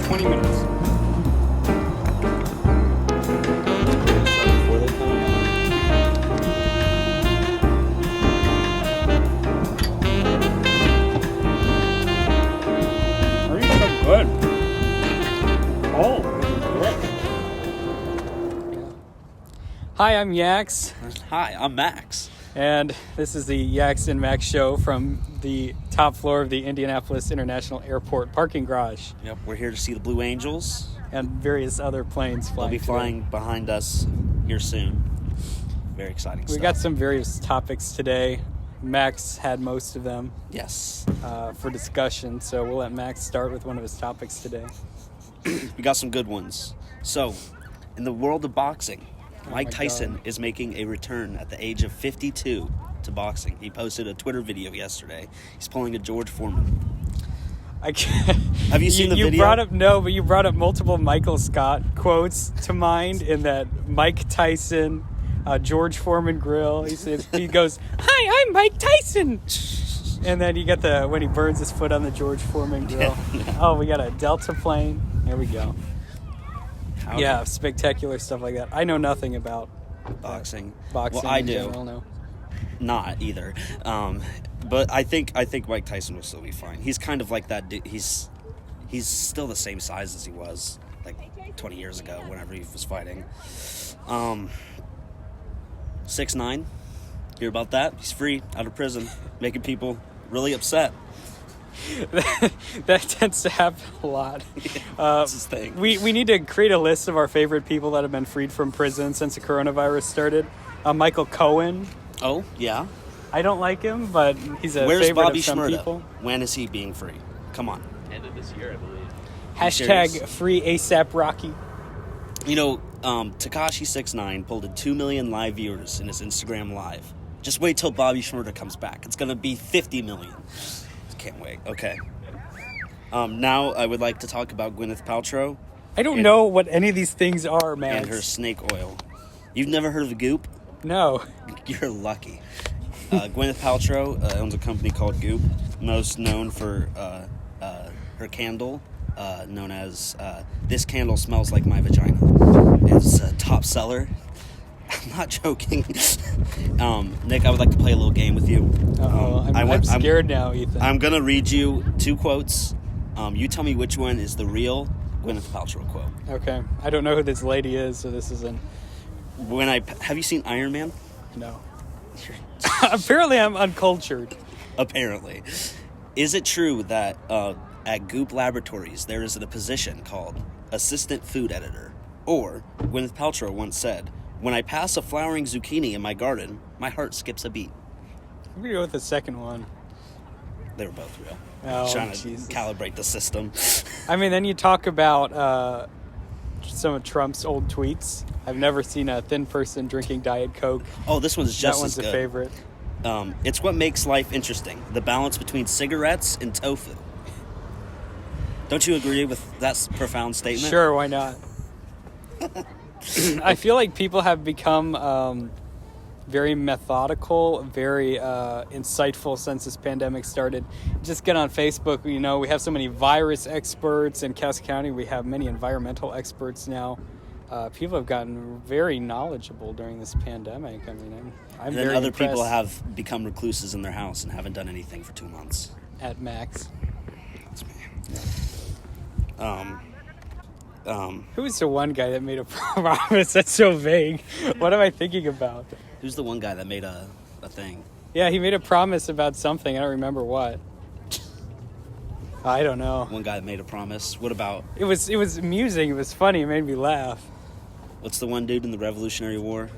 20 minutes. Before they come out. Everything's so good. Oh, hi, I'm Yax, Hi, I'm Max. and this is the Yax and Max show from the top floor of the Indianapolis International Airport parking garage, Yep, we're here to see the Blue Angels. and various other planes flying. They'll be flying behind us here soon. Very exciting stuff. We got some various topics today. Max had most of them Yes. for discussion, so we'll let Max start with one of his topics today. We got some good ones. So, in the world of boxing, Mike my Tyson God. is making a return at the age of 52 to boxing. He posted a Twitter video yesterday. He's pulling a George Foreman. I can't. Have you seen the you video? You brought up multiple Michael Scott quotes to mind in that Mike Tyson, George Foreman grill. He goes, "Hi, I'm Mike Tyson," and then you get when he burns his foot on the George Foreman grill. Yeah. Oh, we got a Delta plane. There we go. Howdy. Yeah, spectacular stuff like that. I know nothing about Boxing. boxing. Well, I in do. general, no. Not either. But I think Mike Tyson will still be fine. He's kind of like that dude. He's still the same size as he was like 20 years ago whenever he was fighting. 6'9". Hear about that? He's free, out of prison, making people really upset. That tends to happen a lot. That's his thing. We need to create a list of our favorite people that have been freed from prison since the coronavirus started. Michael Cohen. Oh, yeah. I don't like him, but he's a Where's favorite Bobby of some Shmurda? people. When is he being free? Come on. End of this year, I believe. Hashtag serious? free ASAP Rocky. You know, Tekashi69 pulled in 2 million live viewers in his Instagram Live. Just wait till Bobby Shmurda comes back. It's going to be 50 million. Can't wait. Okay. Now I would like to talk about Gwyneth Paltrow I don't know what any of these things are, man. and her snake oil. You've never heard of Goop? No. You're lucky. Gwyneth Paltrow owns a company called Goop, most known for her candle, known as This Candle Smells Like My Vagina. It's a top seller. I'm not joking. Nick, I would like to play a little game with you. I'm scared now, Ethan. I'm going to read you 2 quotes. You tell me which one is the real Gwyneth Paltrow quote. Okay. I don't know who this lady is, so this isn't... Have you seen Iron Man? No. Apparently I'm uncultured. Apparently. Is it true that at Goop Laboratories there is a position called Assistant Food Editor? Or, Gwyneth Paltrow once said, "When I pass a flowering zucchini in my garden, my heart skips a beat." I'm going to go with the second one. They were both real. Oh, Trying to Jesus. calibrate the system. I mean, then you talk about some of Trump's old tweets. I've never seen a thin person drinking Diet Coke. Oh, this one's just That one's as a good. favorite. It's what makes life interesting. The balance between cigarettes and tofu. Don't you agree with that profound statement? Sure, why not? I feel like people have become very methodical, very insightful since this pandemic started. Just get on Facebook, you know, we have so many virus experts. In Cass County, we have many environmental experts now. People have gotten very knowledgeable during this pandemic. I mean, I'm And then very other impressed. people have become recluses in their house and haven't done anything for 2 months. At Max. That's me. Who was the one guy that made a promise that's so vague? What am I thinking about? Who's the one guy that made a thing? Yeah, he made a promise about something. I don't remember what. I don't know. One guy that made a promise. What about, It was amusing. It was funny. It made me laugh. what's the one dude in the Revolutionary War?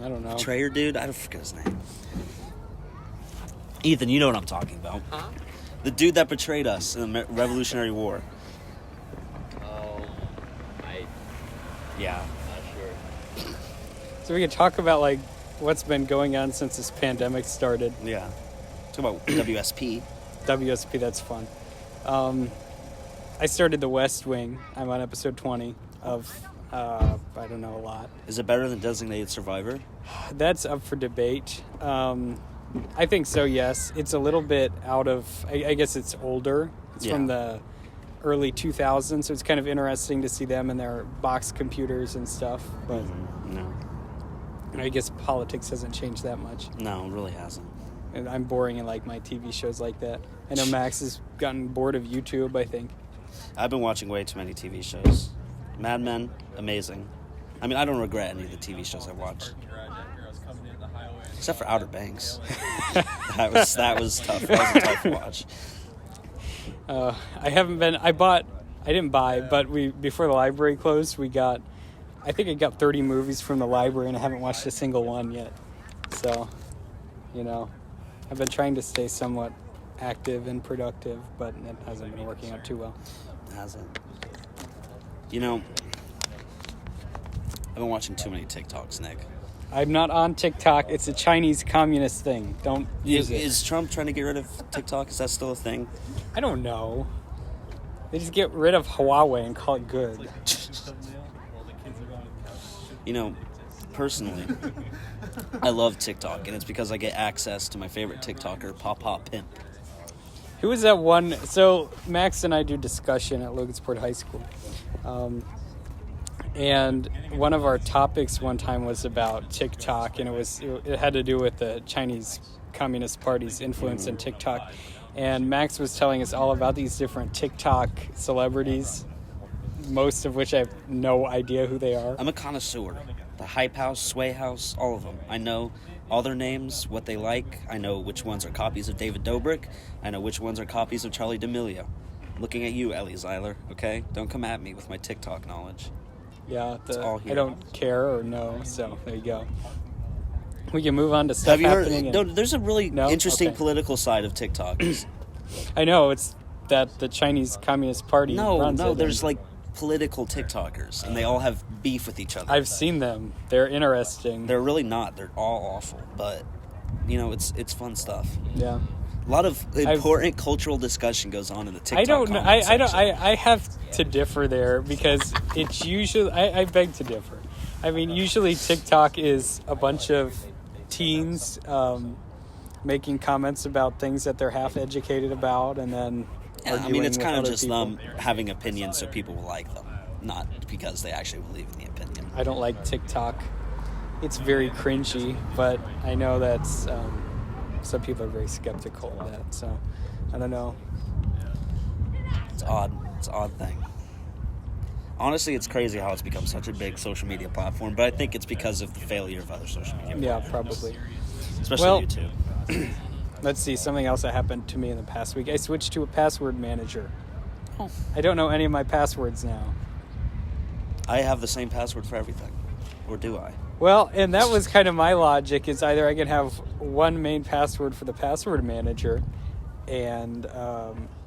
I don't know. Betrayer dude? I don't forget his name. Ethan, you know what I'm talking about. Huh? The dude that betrayed us in the Revolutionary War. Oh, I'm Yeah. not sure. So we could talk about like what's been going on since this pandemic started. Yeah. Talk about WSP. WSP, that's fun. I started The West Wing. I'm on episode 20 of, I don't know, a lot. Is it better than Designated Survivor? That's up for debate. I think so, yes. It's a little bit out of, I guess it's older. It's Yeah. from the early 2000s, so it's kind of interesting to see them and their box computers and stuff. But No. I guess politics hasn't changed that much. No, it really hasn't. And I'm boring in like my TV shows like that. I know Max has gotten bored of YouTube, I think. I've been watching way too many TV shows. Mad Men, amazing. I mean, I don't regret any of the TV shows I watched. Except for Outer Banks. that was tough. That was a tough watch. I haven't been. I didn't buy, but before the library closed, I think I got 30 movies from the library, and I haven't watched a single one yet. So, I've been trying to stay somewhat active and productive, but it hasn't been working out too well. It hasn't. I've been watching too many TikToks, Nick. I'm not on TikTok. It's a Chinese communist thing. Don't use it. Is Trump trying to get rid of TikTok? Is that still a thing? I don't know. They just get rid of Huawei and call it good. Personally, I love TikTok, and it's because I get access to my favorite TikToker, Papa Pimp. Who was that one? So Max and I do discussion at Logansport High School. And one of our topics one time was about TikTok, and it had to do with the Chinese Communist Party's influence in TikTok. And Max was telling us all about these different TikTok celebrities, most of which I have no idea who they are. I'm a connoisseur. The Hype House, Sway House, all of them. I know all their names, what they like. I know which ones are copies of David Dobrik. I know which ones are copies of Charlie D'Amelio. Looking at you, Ellie Zeiler, okay? Don't come at me with my TikTok knowledge. Yeah, all here. I don't care or know, so there you go. We can move on to stuff Have you happening. heard? No, there's a really interesting Okay. political side of TikTok. I know, it's that the Chinese Communist Party runs it. There's like political TikTokers, and they all have beef with each other. I've seen them. They're interesting. They're really not. They're all awful, but it's fun stuff. Yeah. A lot of important cultural discussion goes on in the TikTok. I don't know. comment I don't. section. I have to differ there because it's usually. I beg to differ. I mean, usually TikTok is a bunch of teens making comments about things that they're half educated about, and then. Yeah, I mean, it's kind of just people. them having opinions so people will like them, not because they actually believe in the opinion. I don't like TikTok. It's very cringy, but I know that's some people are very skeptical of that. So I don't know. It's odd. It's an odd thing. Honestly, it's crazy how it's become such a big social media platform, but I think it's because of the failure of other social media platforms. Yeah, probably. Especially YouTube. Let's see, something else that happened to me in the past week. I switched to a password manager. Oh. I don't know any of my passwords now. I have the same password for everything. Or do I? Well, and that was kind of my logic, is either I can have one main password for the password manager and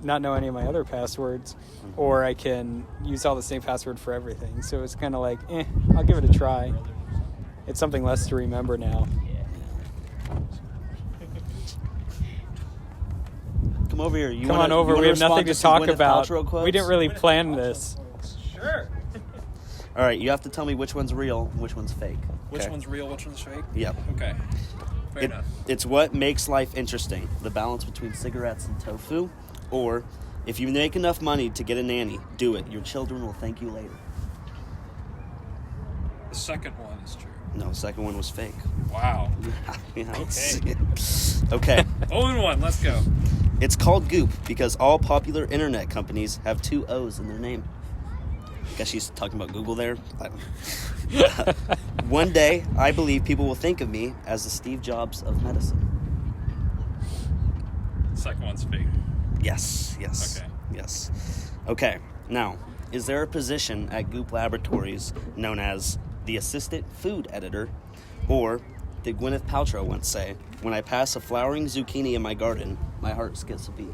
not know any of my other passwords, or I can use all the same password for everything. So it's kind of like, I'll give it a try. It's something less to remember now. Come over here. Come on over. We have nothing to talk about. Quotes? We didn't really plan this. Sure. All right, you have to tell me which one's real, which one's fake. Which Okay? one's real, which one's fake? Yep. Okay. Fair enough. It's what makes life interesting. The balance between cigarettes and tofu, or if you make enough money to get a nanny, do it. Your children will thank you later. The second one is true. No, the second one was fake. Wow. Yes. Okay. Okay. 0-1, let's go. It's called Goop because all popular internet companies have 2 O's in their name. I guess she's talking about Google there. I don't know. One day, I believe people will think of me as the Steve Jobs of medicine. The second one's fake. Yes. Okay. Yes. Okay. Now, is there a position at Goop Laboratories known as the assistant food editor, or did Gwyneth Paltrow once say, "When I pass a flowering zucchini in my garden, my heart skips a beat"?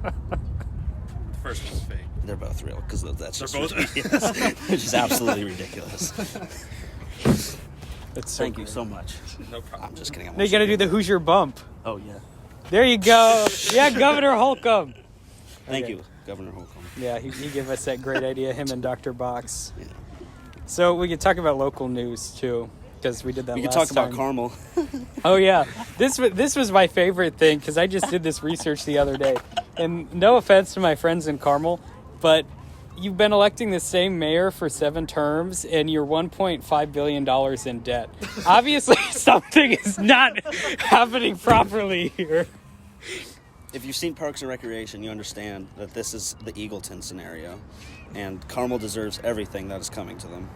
The first one's fake. They're both real because that's just They're both- ridiculous. They're just absolutely ridiculous. That's so Thank you so much. No problem. I'm just kidding. Now you got to do the Hoosier bump. Oh yeah. There you go. Yeah, Governor Holcomb. Thank Okay. you, Governor Holcomb. Yeah, he gave us that great idea, him and Dr. Box. Yeah. So we could talk about local news, too, because we did that We could last talk about time. Carmel. Oh, yeah. This was my favorite thing, because I just did this research the other day. And no offense to my friends in Carmel, but you've been electing the same mayor for 7 terms, and you're $1.5 billion in debt. Obviously, something is not happening properly here. If you've seen Parks and Recreation, you understand that this is the Eagleton scenario, and Carmel deserves everything that is coming to them.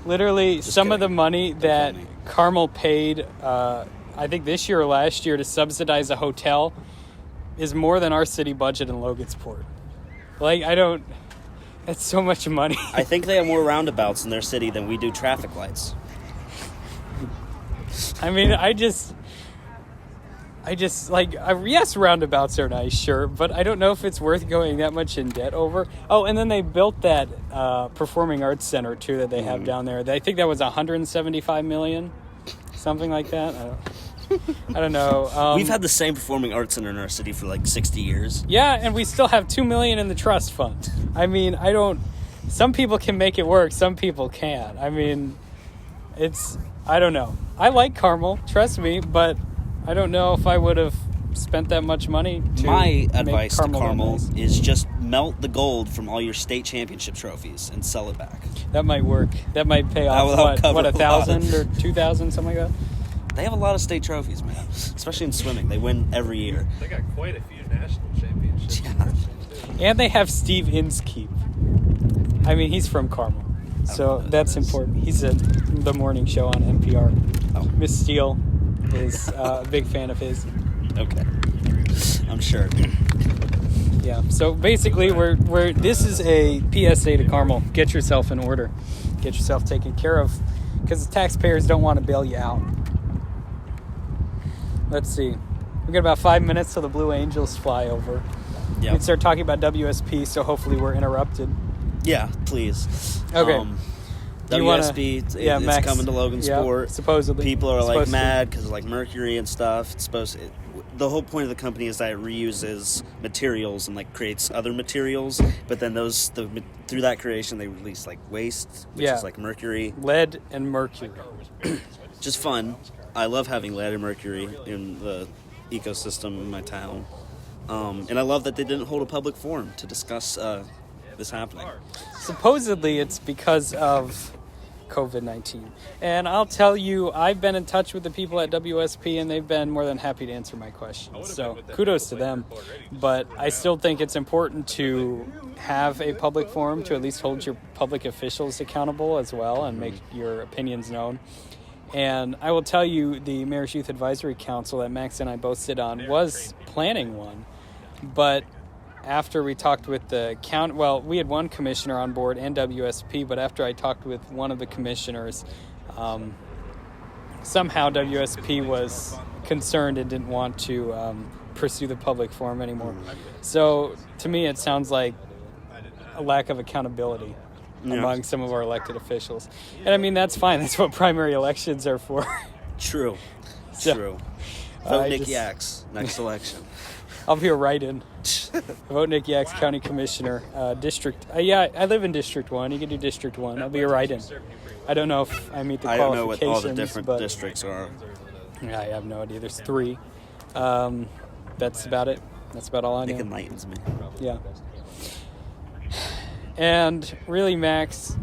Literally, Just some of kidding. the money that Don't kill me. Carmel paid, I think this year or last year, to subsidize a hotel is more than our city budget in Logansport. Like, that's so much money. I think they have more roundabouts in their city than we do traffic lights. I mean, yes, roundabouts are nice, sure, but I don't know if it's worth going that much in debt over. Oh, and then they built that performing arts center too that they have down there. I think that was $175 million, something like that. I don't know. We've had the same performing arts center in our city for like 60 years. Yeah, and we still have $2 million in the trust fund. I mean, some people can make it work, some people can't. I mean, I don't know. I like Carmel, trust me, but I don't know if I would have spent that much money to My make advice to Carmel nice. is just melt the gold from all your state championship trophies and sell it back. That might work. That might pay That will off, cover what, a lot. 1,000 or 2,000, something like that? They have a lot of state trophies, man. Especially in swimming. They win every year. They got quite a few national championships. Yeah. And they have Steve Inskeep. I mean, he's from Carmel. So that's important. He's at the morning show on NPR. Oh. Miss Steele is a big fan of his. Okay. I'm sure. Yeah. So basically, this is a PSA to Carmel. Get yourself in order. Get yourself taken care of, because the taxpayers don't want to bail you out. Let's see. We got about 5 minutes till the Blue Angels fly over. Yeah. We can start talking about WSP, so hopefully we're interrupted. Yeah, please. Okay. Do you wanna- WSP, yeah, it's Max. coming to Logansport. Yeah, supposedly. People are like Supposed to. mad because of like mercury and stuff. The whole point of the company is that it reuses materials and like creates other materials, but then through that creation they release like waste, which Yeah. is like mercury. Lead and mercury. Just fun. I love having lead and mercury in the ecosystem in my town, and I love that they didn't hold a public forum to discuss this happening. Supposedly it's because of COVID-19. And I'll tell you, I've been in touch with the people at WSP, and they've been more than happy to answer my questions. So kudos to them. But I still think it's important to have a public forum to at least hold your public officials accountable as well and make your opinions known. And I will tell you, the Mayor's Youth Advisory Council that Max and I both sit on was planning one. But after we talked with the we had one commissioner on board and WSP, but after I talked with one of the commissioners, somehow WSP was concerned and didn't want to pursue the public forum anymore. So to me, it sounds like a lack of accountability among some of our elected officials. And I mean, that's fine. That's what primary elections are for. True. So, True. Vote I Nick just- Yaks next election. I'll be a write-in. Vote Nick Yaks, County Commissioner, District. I live in District 1. You can do District 1. I'll be a write-in. I don't know if I meet the I don't qualifications. know what all the different but districts are. I have no idea. There's 3. That's about it. That's about all I Nick know. enlightens me. Yeah. And really, Max,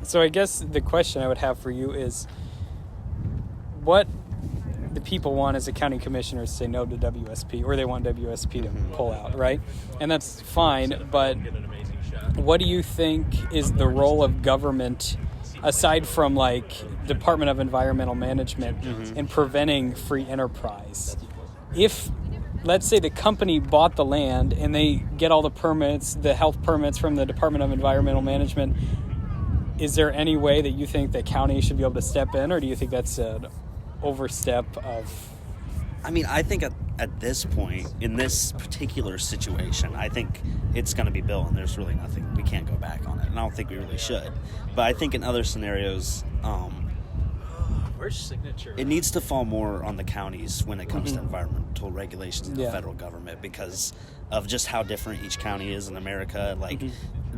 so I guess the question I would have for you is, what the people want as a county commissioner is say no to WSP, or they want WSP to pull out, right? And that's fine, but what do you think is the role of government, aside from like Department of Environmental Management, in preventing free enterprise? If, let's say, the company bought the land and they get all the permits, the health permits from the Department of Environmental Management, is there any way that you think the county should be able to step in, or do you think that's an overstep of... I mean, I think at this point, in this particular situation, I think it's going to be built and there's really nothing, we can't go back on it. And I don't think we really should. But I think in other scenarios, Where's signature? it needs to fall more on the counties when it comes to environmental regulations in the Yeah. federal government, because of just how different each county is in America. Like,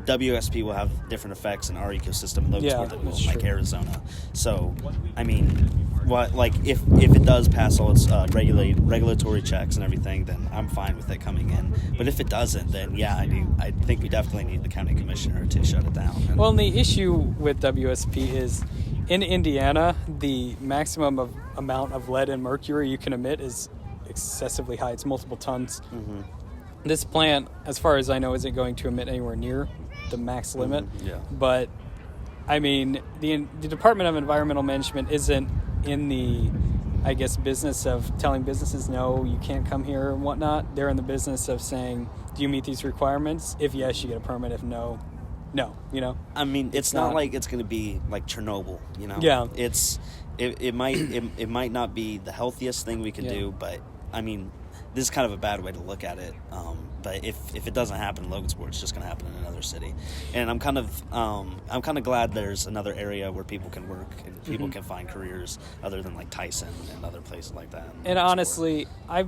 WSP will have different effects in our ecosystem in Logansport Yeah, than will that's like true. Arizona. So, I mean, what, like, if it does pass all its regulatory checks and everything, then I'm fine with it coming in. But if it doesn't, then yeah, I think we definitely need the county commissioner to shut it down. Well, and the issue with WSP is in Indiana, the maximum amount of lead and mercury you can emit is excessively high. It's multiple tons. Mm-hmm. This plant, as far as I know, isn't going to emit anywhere near the max limit. Mm-hmm. Yeah. But, I mean, the Department of Environmental Management isn't in the, I guess, business of telling businesses, no, you can't come here and whatnot. They're in the business of saying, do you meet these requirements? If yes, you get a permit. If no, no, you know? I mean, it's not like it's going to be like Chernobyl, you know? Yeah. It might not be the healthiest thing we could do, but, I mean, this is kind of a bad way to look at it. But if it doesn't happen in Logansport, it's just going to happen in another city. And I'm kind of glad there's another area where people can work and people can find careers other than like Tyson and other places like that. And honestly, I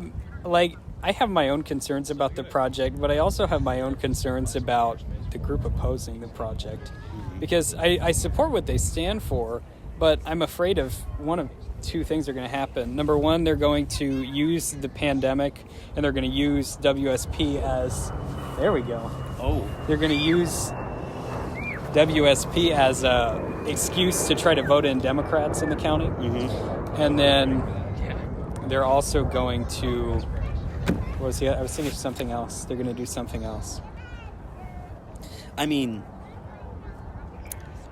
have my own concerns about the project, but I also have my own concerns about the group opposing the project, because I support what they stand for, but I'm afraid of one of two things are going to happen. Number one, they're going to use the pandemic and they're going to use WSP as, there we go. Oh. They're going to use WSP as a excuse to try to vote in Democrats in the county. Mm-hmm. And then they're also going to, I was thinking of something else. They're going to do something else. I mean,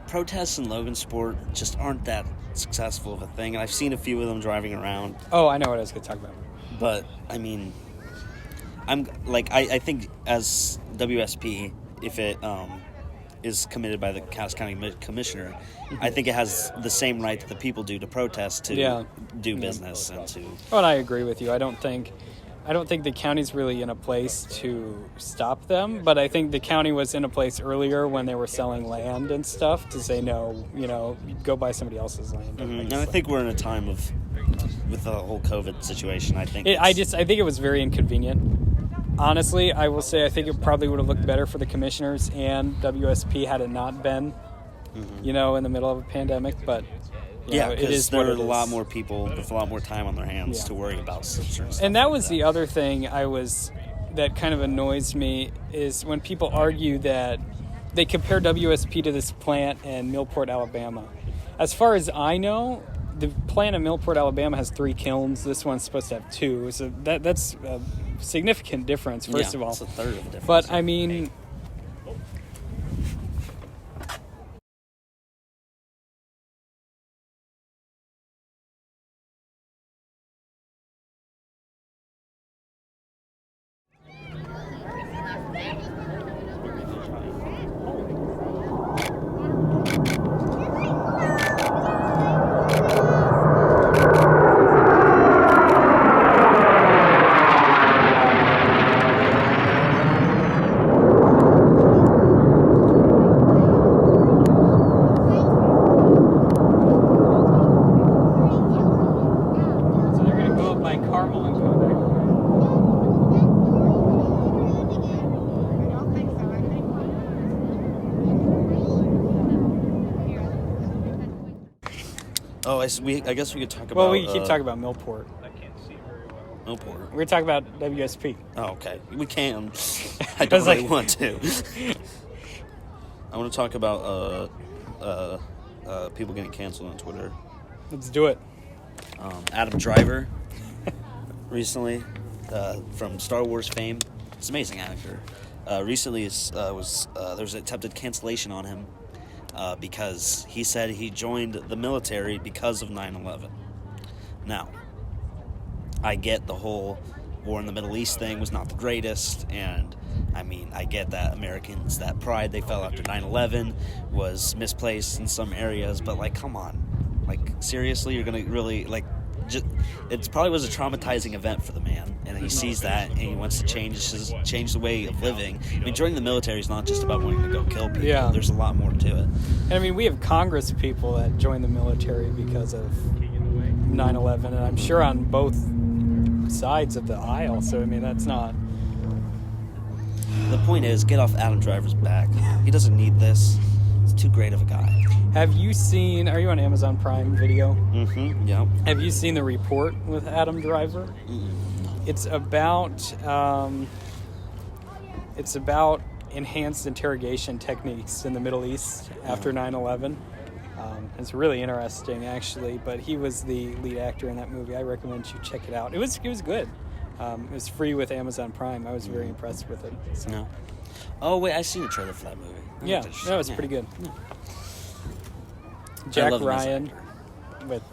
protests in Logansport just aren't that successful of a thing, and I've seen a few of them driving around. Oh, I know what I was going to talk about. But I mean, I think as WSP, if it is committed by the Cass County Commissioner, I think it has the same right that the people do to protest to do business and to. Oh, and I agree with you. I don't think the county's really in a place to stop them, but I think the county was in a place earlier when they were selling land and stuff to say, no, go buy somebody else's land. Mm-hmm. And I think we're in a time with the whole COVID situation. I think I think it was very inconvenient. Honestly, I will say I think it probably would have looked better for the commissioners and WSP had it not been, in the middle of a pandemic, but. Because there are a lot more people with a lot more time on their hands to worry about certain stuff. And that was the other thing that kind of annoys me is when people argue that they compare WSP to this plant in Millport, Alabama. As far as I know, the plant in Millport, Alabama has 3 kilns. This one's supposed to have 2. So that's a significant difference, first of all. It's a third of the difference. But, I mean... Oh, I guess we could talk about... Well, we keep talking about Millport. I can't see very well. Millport. We're talking about WSP. Oh, okay. We can. I don't really want to. I want to talk about people getting canceled on Twitter. Let's do it. Adam Driver, recently, from Star Wars fame. He's an amazing actor. Recently, there was attempted cancellation on him because he said he joined the military because of 9/11. Now, I get the whole war in the Middle East thing was not the greatest, and I mean, I get that Americans, that pride they felt after 9/11 was misplaced in some areas, but like, come on. Like, seriously, you're going to really, like, it probably was a traumatizing event for the man, and he sees that, and he wants to change the way of living. I mean, joining the military is not just about wanting to go kill people. Yeah. There's a lot more to it. And I mean, we have Congress people that join the military because of 9/11, and I'm sure on both sides of the aisle, so I mean, that's not... The point is, get off Adam Driver's back. He doesn't need this. too great of a guy. Have you seen? Are you on Amazon Prime Video? Mm-hmm. Yep. Have you seen The Report with Adam Driver? It's about enhanced interrogation techniques in the Middle East after 9/11. It's really interesting, actually. But he was the lead actor in that movie. I recommend you check it out. It was good. It was free with Amazon Prime. I was very impressed with it. So. No. Oh wait, I seen a trailer for that movie. Yeah, that was pretty good. Jack Ryan with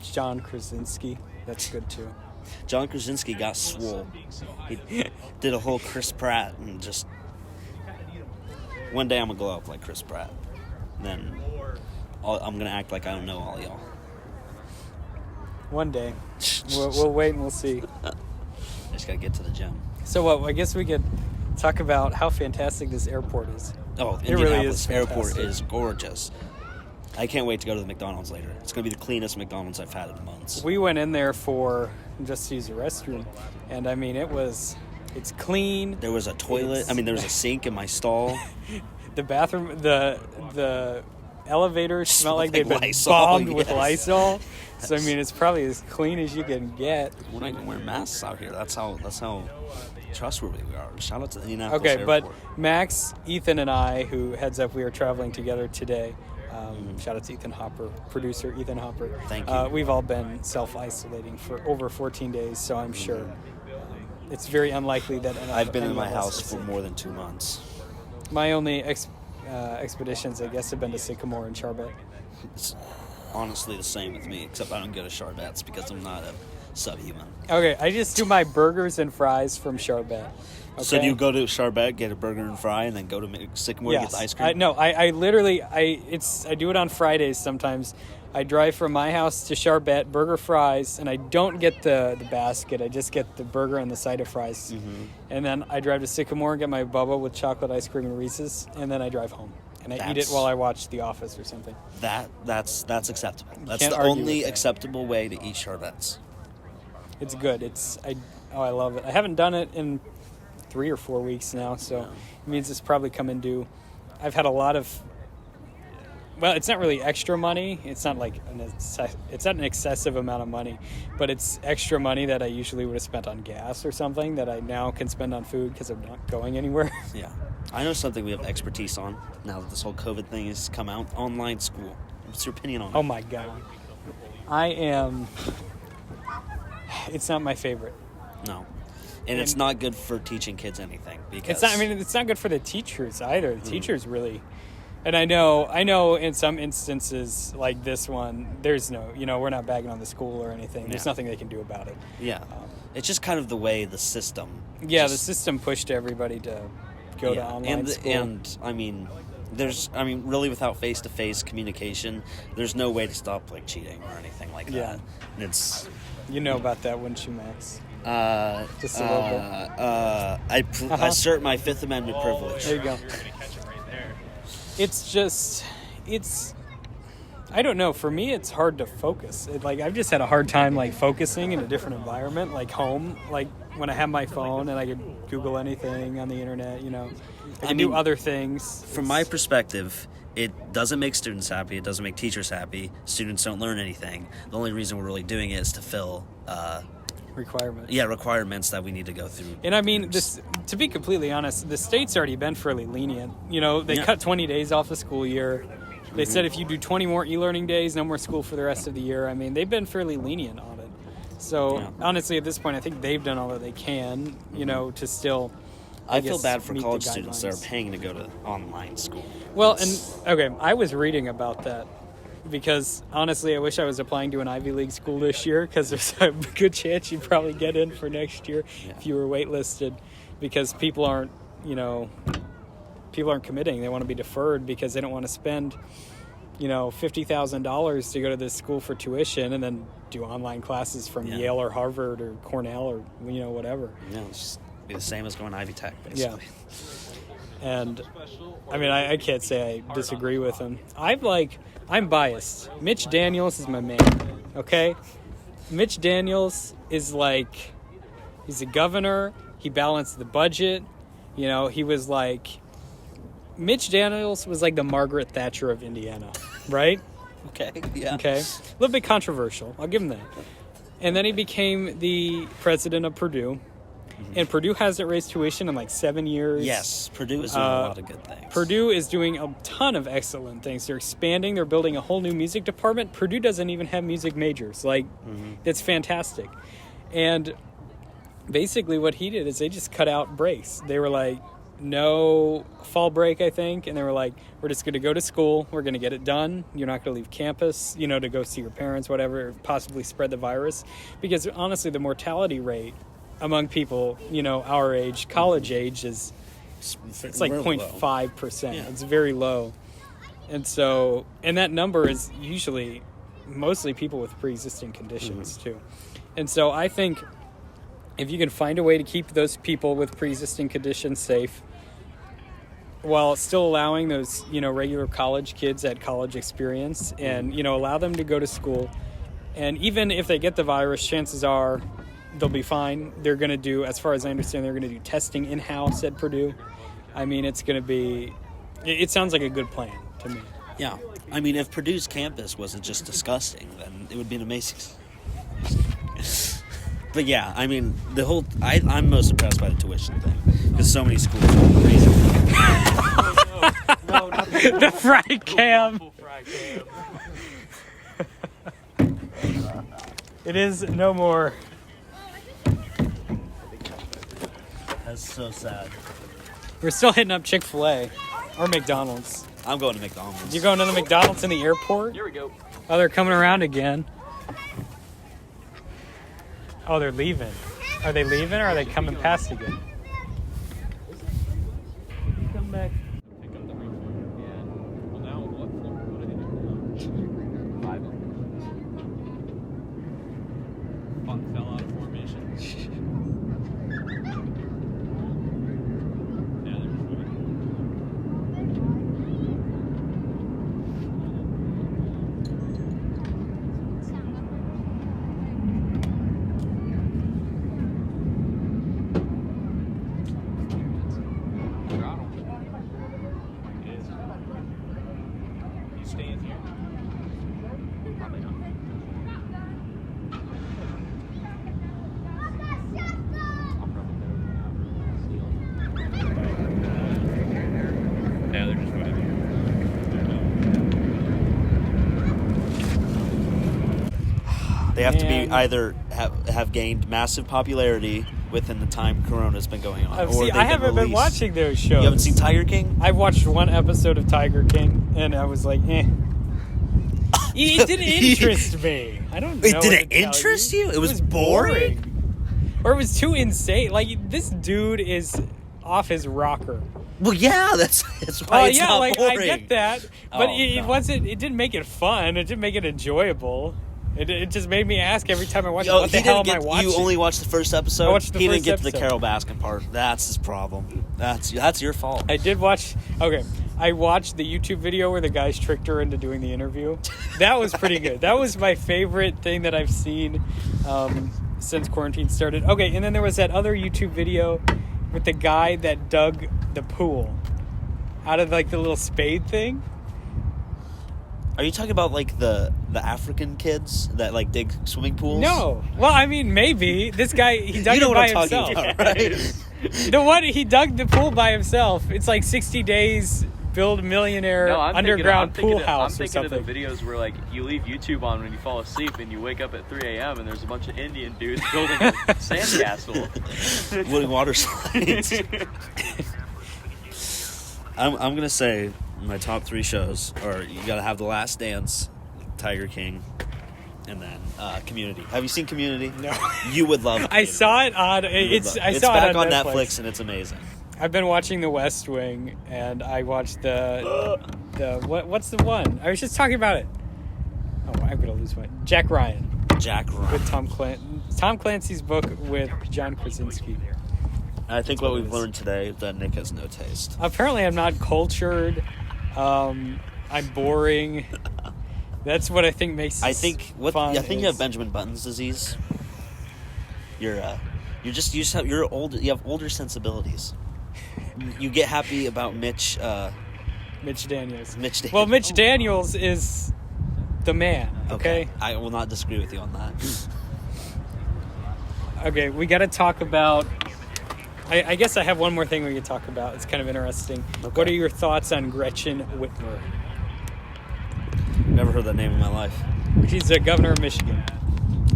John Krasinski. That's good too. John Krasinski got swole. He did a whole Chris Pratt and just... One day I'm going to glow up like Chris Pratt. Then I'm going to act like I don't know all y'all. One day. We'll wait and we'll see. I just got to get to the gym. So what? I guess we could talk about how fantastic this airport is. Oh, It really Indianapolis is airport fantastic. is gorgeous. I can't wait to go to the McDonald's later. It's going to be the cleanest McDonald's I've had in months. We went in there for just to use the restroom, and I mean it's clean. There was a toilet. There was a sink in my stall. The bathroom, the elevators smell like they've been Lysol, bombed with yes. Lysol. So I mean, it's probably as clean as you can get. We're not going to wear masks out here. That's how trustworthy we are. Shout out to the Indianapolis Okay, airport. but Max, Ethan, and I, who heads up, we are traveling together today. Shout out to Ethan Hopper, producer Ethan Hopper. Thank you. We've all been self-isolating for over 14 days, so I'm sure it's very unlikely that I've been in my any of us house are for sick. more than 2 months. My only expeditions, I guess, have been to Sycamore and Charbet. It's honestly the same with me, except I don't go to Charbet's because I'm not a subhuman. Okay, I just do my burgers and fries from Charbet. Okay? So do you go to Charbet, get a burger and fry, and then go to Sycamore to get the ice cream? I literally I do it on Fridays sometimes. I drive from my house to Charbet, burger, fries, and I don't get the basket. I just get the burger and the side of fries. Mm-hmm. And then I drive to Sycamore and get my Bubba with chocolate ice cream and Reese's, and then I drive home. And I eat it while I watch The Office or something. That's acceptable. That's can't the argue only with that. acceptable way to eat Charbet's. It's good. I love it. I haven't done it in 3 or 4 weeks now, so it means it's probably coming due. I've had a lot of... Well, it's not really extra money. It's not like it's not an excessive amount of money, but it's extra money that I usually would have spent on gas or something that I now can spend on food because I'm not going anywhere. Yeah. I know something we have expertise on now that this whole COVID thing has come out. Online school. What's your opinion on it? Oh my God. It's not my favorite. No. And it's not good for teaching kids anything because It's not. I mean, it's not good for the teachers either. The teachers really, and I know in some instances like this one, there's no, we're not bagging on the school or anything. There's nothing they can do about it. Yeah. It's just kind of the way the system. Yeah, the system pushed everybody to go to online school. And I mean, really without face-to-face communication, there's no way to stop like cheating or anything like that. Yeah. And it's You know about that, wouldn't you, Max? Just a little bit. I assert my Fifth Amendment privilege. There you go. It's just, I don't know. For me, it's hard to focus. I've just had a hard time focusing in a different environment, like home. Like when I have my phone and I could Google anything on the internet. I can do other things. From my perspective, it doesn't make students happy. It doesn't make teachers happy. Students don't learn anything. The only reason we're really doing it is to fill requirements that we need to go through. And I mean, to be completely honest, the state's already been fairly lenient. They cut 20 days off the school year. They said if you do 20 more e-learning days, no more school for the rest of the year. I mean, they've been fairly lenient on it. So honestly, at this point, I think they've done all that they can, to still... I feel bad for meet college the students that guidelines. are paying to go to online school. Well, I was reading about that because honestly, I wish I was applying to an Ivy League school this year because there's a good chance you'd probably get in for next year if you were waitlisted, because people aren't committing. They want to be deferred because they don't want to spend $50,000 to go to this school for tuition and then do online classes from Yale or Harvard or Cornell or whatever. Yeah, it's just be the same as going to Ivy Tech, basically. Yeah. And I mean, I can't say I disagree with him. I'm biased. Mitch Daniels is my man. Okay, Mitch Daniels is he's a governor. He balanced the budget. He was Mitch Daniels was like the Margaret Thatcher of Indiana, right? Okay, yeah. Okay. A little bit controversial. I'll give him that. And then he became the president of Purdue. And Purdue hasn't raised tuition in like 7 years. Yes, Purdue is doing a lot of good things. Purdue is doing a ton of excellent things. They're expanding. They're building a whole new music department. Purdue doesn't even have music majors. Like, that's fantastic. And basically what he did is they just cut out breaks. They were like, no fall break, I think. And they were like, we're just going to go to school. We're going to get it done. You're not going to leave campus, to go see your parents, whatever, possibly spread the virus. Because honestly, the mortality rate among people, our age, college age, it's like 0.5%. Yeah. It's very low. And so, and that number is usually mostly people with pre-existing conditions too. And so I think if you can find a way to keep those people with pre-existing conditions safe while still allowing those, regular college kids that college experience and, allow them to go to school. And even if they get the virus, chances are they'll be fine. They're going to do, as far as I understand, they're going to do testing in-house at Purdue. I mean, it's going to be, it sounds like a good plan to me. Yeah. I mean, if Purdue's campus wasn't just disgusting, then it would be an amazing. But yeah, I mean, I'm most impressed by the tuition thing. Because so many schools are crazy. No, not The fried cam. fried cam. It is no more. That's so sad. We're still hitting up Chick-fil-A or McDonald's. I'm going to McDonald's. You going to the McDonald's in the airport? Here we go. Oh, they're coming around again. Oh, they're leaving. Are they leaving or are they coming past again? Come back. Pick up the return. Yeah. Well, now what are they doing now? 5. Fell out of formation. Yeah, they're just moving. Throttle. It is. He's staying here. Probably not. I'll probably go seal. Yeah, they're just whatever. They have to be Man. either have gained massive popularity within the time Corona's been going on. Or See, I haven't been watching those shows. You haven't seen Tiger King? I've watched one episode of Tiger King, and I was like, eh. It didn't interest me. I don't know. Wait, what did to it tell interest you. you? It was boring? Or it was too insane. Like, this dude is off his rocker. Well, yeah, that's why it's not boring. I get that, but Oh, it no. wasn't. It didn't make it fun. It didn't make it enjoyable. It just made me ask every time I watched it, Oh, what the he hell didn't am I get. watching? You only watched the first episode. I watched the he first didn't get to the episode. Carol Baskin part. That's his problem. That's your fault. I did watch. Okay, I watched the YouTube video where the guys tricked her into doing the interview. That was pretty good. That was my favorite thing that I've seen since quarantine started. Okay, and then there was that other YouTube video with the guy that dug the pool out of like the little spade thing. Are you talking about like the African kids that like dig swimming pools? No. Well, I mean, maybe. This guy, he dug You know it what by I'm talking himself. about, right? You know what? He dug the pool by himself. It's like 60 days, build a millionaire underground pool house I'm or thinking something. of the videos where like you leave YouTube on when you fall asleep and you wake up at 3 a.m. and there's a bunch of Indian dudes building a sandcastle. Woody water slides. I'm gonna say my top 3 shows are you gotta have The Last Dance, Tiger King, and then Community. Have you seen Community? No. You would love Community. I saw it on. It's saw back it on Netflix. Netflix and it's amazing. I've been watching The West Wing, and I watched the what's the one? I was just talking about it. Oh, I'm gonna lose my Jack Ryan Jack Ryan. with Tom Clancy's book with John Krasinski. I think what we've learned today is that Nick has no taste. Apparently, I'm not cultured. I'm boring. That's what I think makes. I think fun you is- have Benjamin Button's disease. You're old. You have older sensibilities. You get happy about Mitch Mitch Daniels. Mitch Daniels. Well, Mitch Daniels is the man, okay? I will not disagree with you on that. Okay, we got to talk about... I guess I have one more thing we could talk about. It's kind of interesting. Okay. What are your thoughts on Gretchen Whitmer? Never heard that name in my life. She's the governor of Michigan.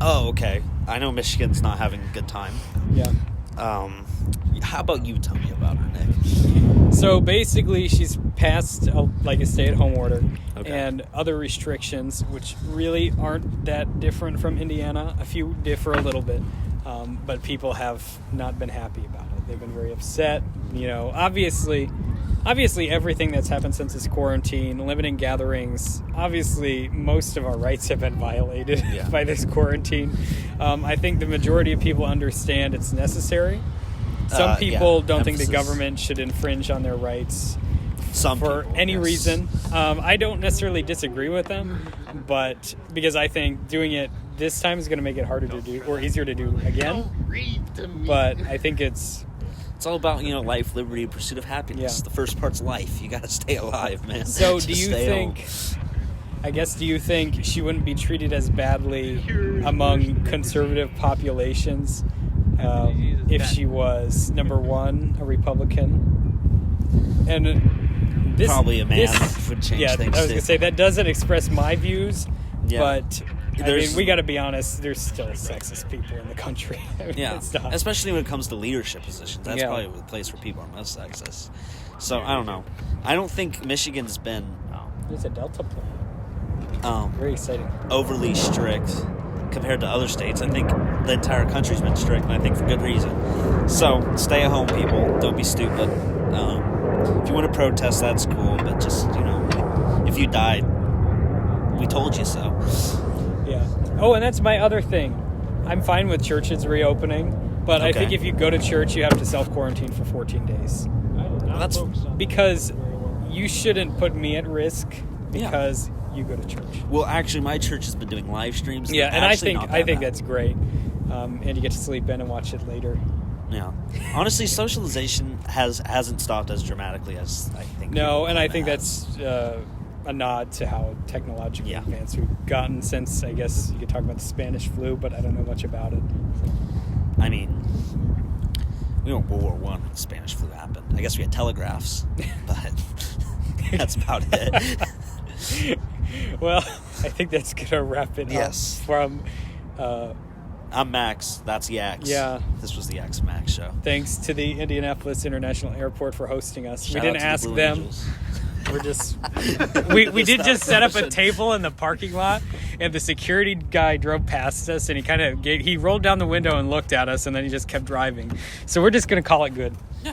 Oh, okay. I know Michigan's not having a good time. Yeah. How about you tell me about her, Nick? So basically, she's passed a stay-at-home order Okay. and other restrictions, which really aren't that different from Indiana. A few differ a little bit, but people have not been happy about it. They've been very upset. You know, obviously everything that's happened since this quarantine, limiting gatherings, obviously most of our rights have been violated by this quarantine. I think the majority of people understand it's necessary. Some people don't think the government should infringe on their rights for any reason. I don't necessarily disagree with them, but because I think doing it this time is going to make it harder to do or easier to do again. But I think it's all about, life, liberty, pursuit of happiness. Yeah. The first part's life. You got to stay alive, man. So Just do you stay think... home. do you think she wouldn't be treated as badly among conservative populations if she was, number one, a Republican? And this... Probably a man would change things, I was going to say, that doesn't express my views, but... we got to be honest. There's still sexist people in the country. It's not. Especially when it comes to leadership positions. That's probably the place where people are most sexist. So I don't know. I don't think Michigan's been There's a Delta plane. Very exciting. overly strict compared to other states. I think the entire country's been strict, and I think for good reason. So stay at home, people. Don't be stupid. If you want to protest, that's cool. But just if you died, we told you so. Yeah. Oh, and that's my other thing. I'm fine with churches reopening, but I think if you go to church, you have to self-quarantine for 14 days. Well, that's because you shouldn't put me at risk because you go to church. Well, actually, my church has been doing live streams. Yeah, and I think that's great. And you get to sleep in and watch it later. Yeah. Honestly, socialization hasn't stopped as dramatically as I think. No, and I think that's a nod to how technologically advanced we've gotten since, I guess you could talk about the Spanish flu, but I don't know much about it. I mean, we were in World War I when the Spanish flu happened. I guess we had telegraphs, but that's about it. Well, I think that's going to wrap it up from... I'm Max. That's Yax. Yeah. This was the Yax Max show. Thanks to the Indianapolis International Airport for hosting us. Shout we didn't out to ask the Blue them. Angels. We're just we did just set up a table in the parking lot, and the security guy drove past us, and he rolled down the window and looked at us, and then he just kept driving. So we're just gonna call it good. Yeah.